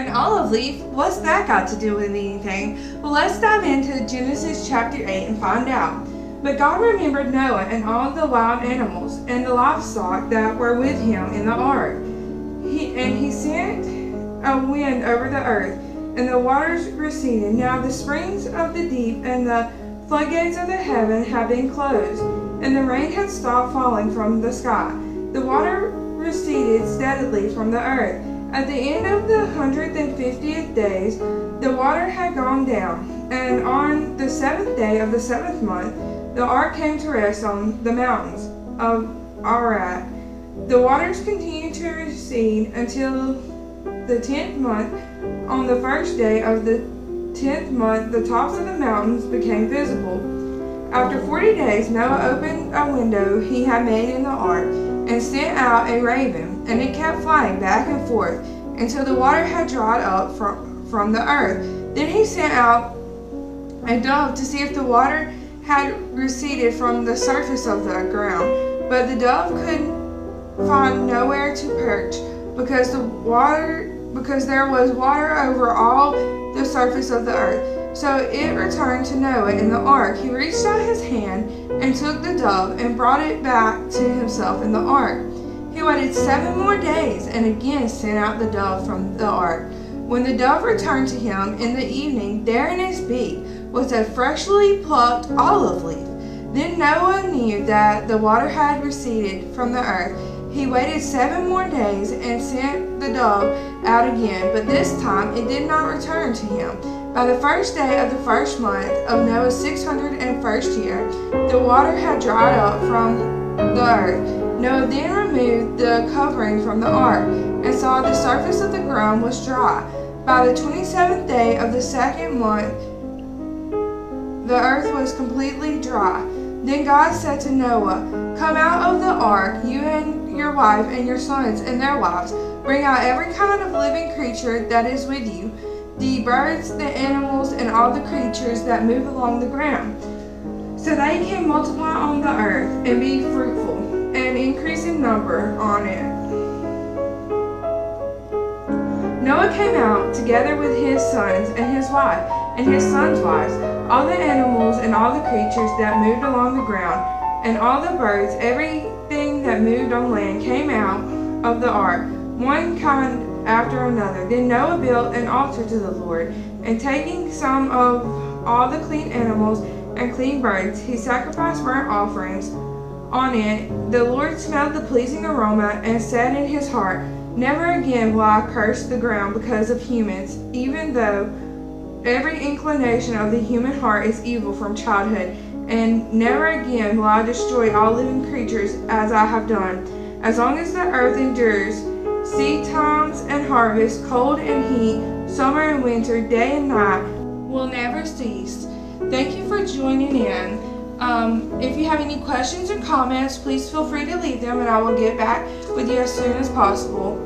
An olive leaf? What's that got to do with anything? Well, let's dive into Genesis chapter 8 and find out. But God remembered Noah and all the wild animals and the livestock that were with him in the ark. He sent a wind over the earth, and the waters receded. Now the springs of the deep and the floodgates of the heaven had been closed, and the rain had stopped falling from the sky. The water receded steadily from the earth. At the end of the 150th days, the water had gone down, and on the 7th day of the 7th month, the ark came to rest on the mountains of Ararat. The waters continued to recede until the 10th month. On the first day of the 10th month, the tops of the mountains became visible. After 40 days, Noah opened a window he had made in the ark and sent out a raven, and it kept flying back and forth until the water had dried up from the earth. Then he sent out a dove to see if the water had receded from the surface of the ground, but the dove could find nowhere to perch because there was water over all the surface of the earth. So it returned to Noah in the ark. He reached out his hand and took the dove and brought it back to himself in the ark. He waited 7 more days and again sent out the dove from the ark. When the dove returned to him in the evening, there in its beak was a freshly plucked olive leaf. Then Noah knew that the water had receded from the earth. He waited 7 more days and sent the dove out again, but this time it did not return to him. By the first day of the first month of Noah's 601st year, the water had dried up from the earth. Noah then removed the covering from the ark and saw the surface of the ground was dry. By the 27th day of the 2nd month, the earth was completely dry. Then God said to Noah, "Come out of the ark, you and your wife and your sons and their wives. Bring out every kind of living creature that is with you, the birds, the animals, and all the creatures that move along the ground, so they can multiply on the earth and be fruitful and increase in number on it." Noah came out together with his sons and his wife and his sons' wives, all the animals and all the creatures that moved along the ground, and all the birds, everything that moved on land came out of the ark, one kind after another. Then Noah built an altar to the Lord, and taking some of all the clean animals and clean birds, he sacrificed burnt offerings on it. The Lord smelled the pleasing aroma and said in his heart, "Never again will I curse the ground because of humans, even though every inclination of the human heart is evil from childhood, and never again will I destroy all living creatures as I have done. As long as the earth endures, seed times and harvest, cold and heat, summer and winter, day and night will never cease." Thank you for joining in. If you have any questions or comments, please feel free to leave them and I will get back with you as soon as possible.